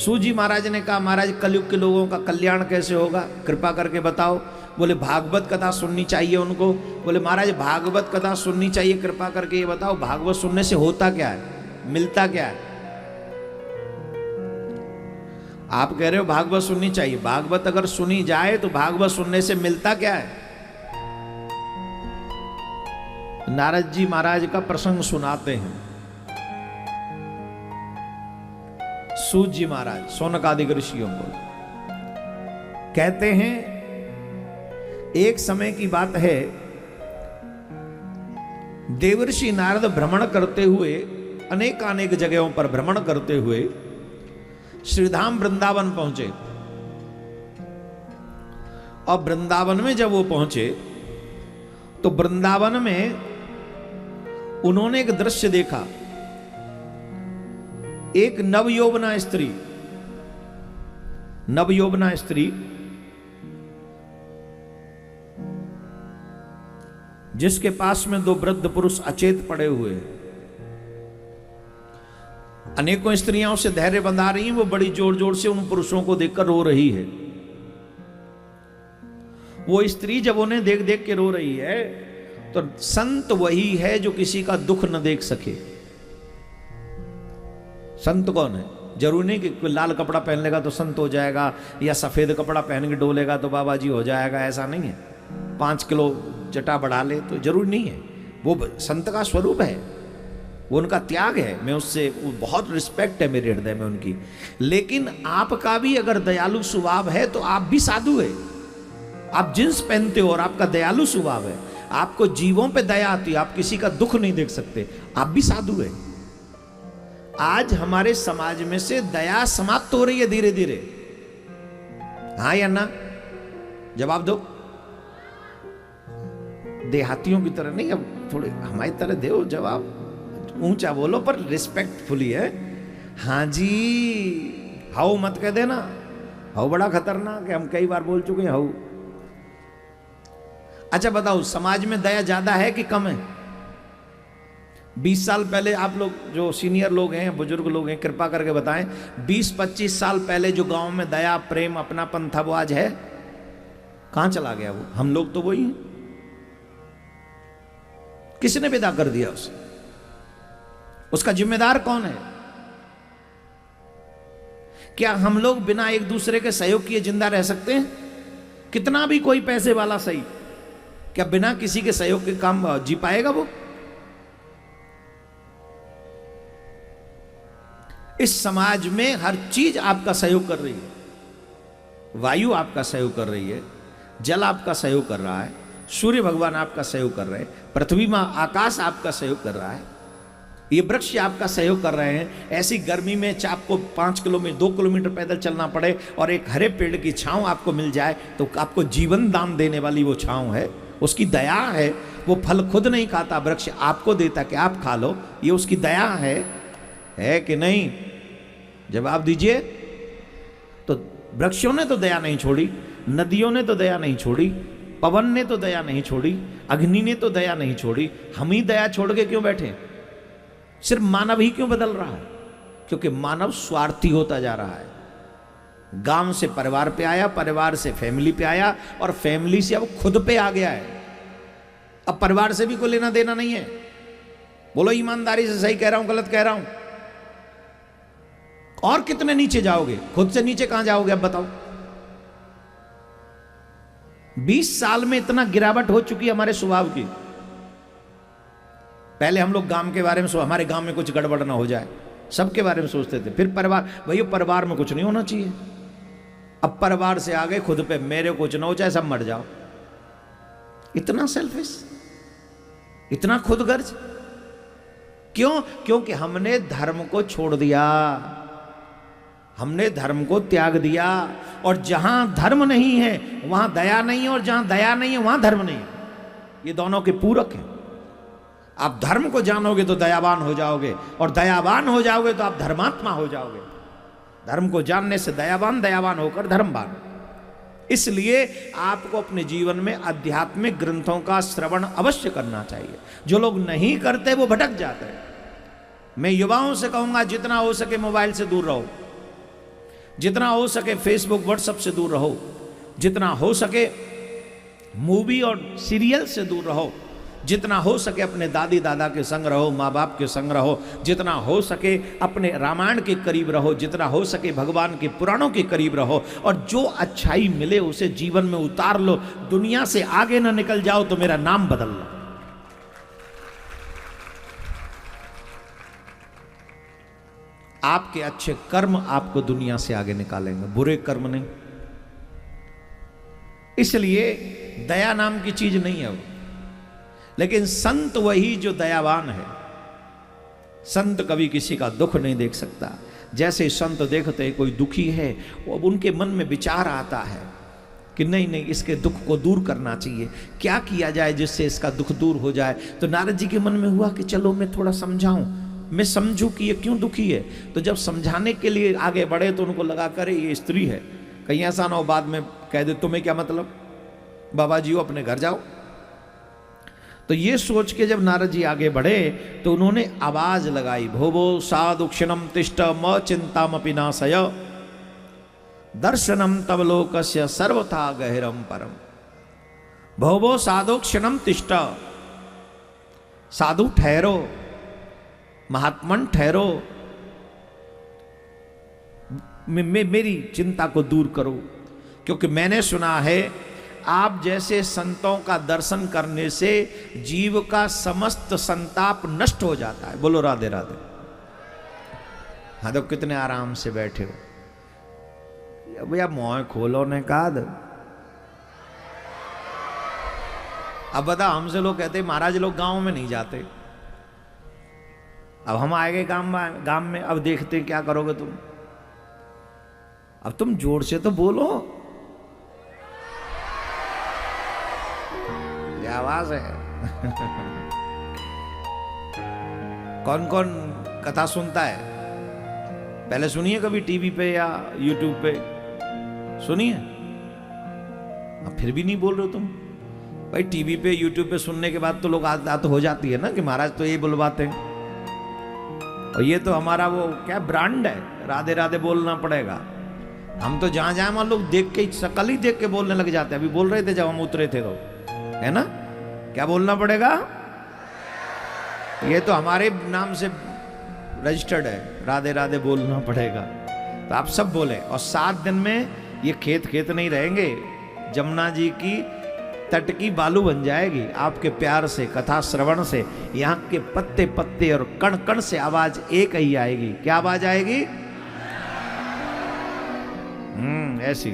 सूत जी महाराज ने कहा महाराज कलयुग के लोगों का कल्याण कैसे होगा, कृपा करके बताओ। बोले भागवत कथा सुननी चाहिए उनको। बोले महाराज भागवत कथा सुननी चाहिए, कृपा करके ये बताओ भागवत सुनने से होता क्या है, मिलता क्या है। आप कह रहे हो भागवत सुननी चाहिए, भागवत अगर सुनी जाए तो भागवत सुनने से मिलता क्या है। नारद जी महाराज का प्रसंग सुनाते हैं। सूत जी महाराज शौनकादिक ऋषियों को कहते हैं, एक समय की बात है, देवर्षि नारद भ्रमण करते हुए अनेक जगहों पर भ्रमण करते हुए श्रीधाम वृंदावन पहुंचे। और वृंदावन में जब वो पहुंचे तो वृंदावन में उन्होंने एक दृश्य देखा। एक नवयौवना स्त्री जिसके पास में दो वृद्ध पुरुष अचेत पड़े हुए हैं। अनेकों स्त्रियां उसे धैर्य बंधा रही हैं, वो बड़ी जोर जोर से उन पुरुषों को देखकर रो रही है। वो स्त्री जब उन्हें देख देख के रो रही है तो संत वही है जो किसी का दुख न देख सके। संत कौन है? जरूरी नहीं कि कोई लाल कपड़ा पहन लेगा तो संत हो जाएगा, या सफेद कपड़ा पहन के डोलेगा तो बाबा जी हो जाएगा, ऐसा नहीं है। 5 किलो जटा बढ़ा ले तो जरूरी नहीं है। वो संत का स्वरूप है, वो उनका त्याग है। मैं उससे बहुत रिस्पेक्ट है मेरे हृदय में उनकी। लेकिन आपका भी अगर दयालु स्वभाव है तो आप भी साधु है। आप जींस पहनते हो और आपका दयालु स्वभाव है, आपको जीवों पे दया आती है, आप किसी का दुख नहीं देख सकते, आप भी साधु है। आज हमारे समाज में से दया समाप्त हो रही है धीरे धीरे। हाँ या ना? जवाब दो। देहातियों की तरह नहीं, अब थोड़े हमारी तरह दो जवाब, ऊंचा बोलो पर रिस्पेक्टफुली है। हाँ जी, हाउ मत कह देना, हाउ बड़ा खतरनाक है, हम कई बार बोल चुके हैं हाउ। अच्छा बताओ, समाज में दया ज्यादा है कि कम है? 20 साल पहले, आप लोग जो सीनियर लोग हैं, बुजुर्ग लोग हैं, कृपा करके बताएं, 20-25 साल पहले जो गांव में दया प्रेम अपनापन था वो आज है? कहां चला गया वो? हम लोग तो वही हैं। किसने विदा कर दिया उसे? उसका जिम्मेदार कौन है? क्या हम लोग बिना एक दूसरे के सहयोग किए जिंदा रह सकते हैं? कितना भी कोई पैसे वाला सही, क्या बिना किसी के सहयोग के काम जी पाएगा वो? इस समाज में हर चीज आपका सहयोग कर रही है। वायु आपका सहयोग कर रही है, जल आपका सहयोग कर रहा है, सूर्य भगवान आपका सहयोग कर रहे हैं, पृथ्वी मां आकाश आपका सहयोग कर रहा है, ये वृक्ष आपका सहयोग कर रहे हैं। ऐसी गर्मी में चाहे आपको 5 किलोमीटर 2 किलोमीटर पैदल चलना पड़े और एक हरे पेड़ की छांव आपको मिल जाए तो आपको जीवन दान देने वाली वो छांव है, उसकी दया है। वो फल खुद नहीं खाता, वृक्ष आपको देता कि आप खा लो, ये उसकी दया है कि नहीं? जवाब दीजिए। तो वृक्षों ने तो दया नहीं छोड़ी, नदियों ने तो दया नहीं छोड़ी, पवन ने तो दया नहीं छोड़ी, अग्नि ने तो दया नहीं छोड़ी। हम ही दया छोड़ के क्यों बैठे? सिर्फ मानव ही क्यों बदल रहा है? क्योंकि मानव स्वार्थी होता जा रहा है। गांव से परिवार पे आया, परिवार से फैमिली पे आया, और फैमिली से अब खुद पे आ गया है। अब परिवार से भी कोई लेना देना नहीं है। बोलो ईमानदारी से, सही कह रहा हूं गलत कह रहा हूं? और कितने नीचे जाओगे? खुद से नीचे कहां जाओगे? अब बताओ। 20 साल में इतना गिरावट हो चुकी है हमारे स्वभाव की। पहले हम लोग गांव के बारे में हमारे गांव में कुछ गड़बड़ ना हो जाए, सबके बारे में सोचते थे। फिर परिवार, भैया परिवार में कुछ नहीं होना चाहिए। अब परिवार से आ गए खुद पे, मेरे कुछ ना हो चाहे सब मर जाओ। इतना सेल्फिश, इतना खुदगर्ज क्यों? क्योंकि हमने धर्म को छोड़ दिया, हमने धर्म को त्याग दिया। और जहां धर्म नहीं है वहां दया नहीं है, और जहां दया नहीं है वहां धर्म नहीं है। ये दोनों के पूरक हैं। आप धर्म को जानोगे तो दयावान हो जाओगे, और दयावान हो जाओगे तो आप धर्मात्मा हो जाओगे। धर्म को जानने से दयावान, दयावान होकर धर्मवान। इसलिए आपको अपने जीवन में आध्यात्मिक ग्रंथों का श्रवण अवश्य करना चाहिए। जो लोग नहीं करते वो भटक जाते हैं। मैं युवाओं से कहूंगा जितना हो सके मोबाइल से दूर रहो। जितना हो सके फेसबुक व्हाट्सएप से दूर रहो, जितना हो सके मूवी और सीरियल से दूर रहो, जितना हो सके अपने दादी दादा के संग रहो, माँ बाप के संग रहो, जितना हो सके अपने रामायण के करीब रहो, जितना हो सके भगवान के पुराणों के करीब रहो, और जो अच्छाई मिले उसे जीवन में उतार लो। दुनिया से आगे ना निकल जाओ तो मेरा नाम बदल लो। आपके अच्छे कर्म आपको दुनिया से आगे निकालेंगे, बुरे कर्म नहीं। इसलिए दया नाम की चीज नहीं है वो, लेकिन संत वही जो दयावान है। संत कभी किसी का दुख नहीं देख सकता। जैसे संत देखते हैं कोई दुखी है, वो उनके मन में विचार आता है कि नहीं नहीं, इसके दुख को दूर करना चाहिए, क्या किया जाए जिससे इसका दुख दूर हो जाए। तो नारद जी के मन में हुआ कि चलो मैं थोड़ा समझाऊं, मैं समझूं कि ये क्यों दुखी है। तो जब समझाने के लिए आगे बढ़े तो उनको लगा करे ये स्त्री है, कहीं ऐसा ना हो बाद में कह दे तुम्हें क्या मतलब, बाबा जी हो अपने घर जाओ। तो ये सोच के जब नारद जी आगे बढ़े तो उन्होंने आवाज लगाई, भोभो साधु क्षणम तिष्ठ म चिंतामपि नाशय दर्शनम तव लोकस्य सर्वथा गहरम परम। भोभो साधु क्षणम तिष्ठ, साधु ठहरो, महात्मन ठहरो, मेरी चिंता को दूर करो, क्योंकि मैंने सुना है आप जैसे संतों का दर्शन करने से जीव का समस्त संताप नष्ट हो जाता है। बोलो राधे राधे। हाँ तो कितने आराम से बैठे हो भैया, मोह खोलो ने कहा। अब बता, हमसे लोग कहते महाराज लोग गांव में नहीं जाते। अब हम आए गए गांव में, अब देखते क्या करोगे तुम। अब तुम जोर से तो बोलो, ये आवाज है। कौन कौन कथा सुनता है? पहले सुनिए कभी टीवी पे या यूट्यूब पे सुनिए। अब फिर भी नहीं बोल रहे हो तुम। भाई टीवी पे यूट्यूब पे सुनने के बाद तो लोग आदत हो जाती है ना कि महाराज तो ये बुलवाते हैं, और ये तो हमारा वो क्या ब्रांड है, राधे राधे बोलना पड़ेगा। हम तो जहां जहां मान लोग देख के शकल ही देख के बोलने लग जाते हैं। अभी बोल रहे थे जब हम उतरे थे तो, है ना, क्या बोलना पड़ेगा? ये तो हमारे नाम से रजिस्टर्ड है, राधे राधे बोलना पड़ेगा। तो आप सब बोले, और 7 दिन में ये खेत नहीं रहेंगे, जमुना जी की तट की बालू बन जाएगी आपके प्यार से, कथा श्रवण से। यहाँ के पत्ते पत्ते और कण कण से आवाज एक ही आएगी। क्या आवाज आएगी? ऐसी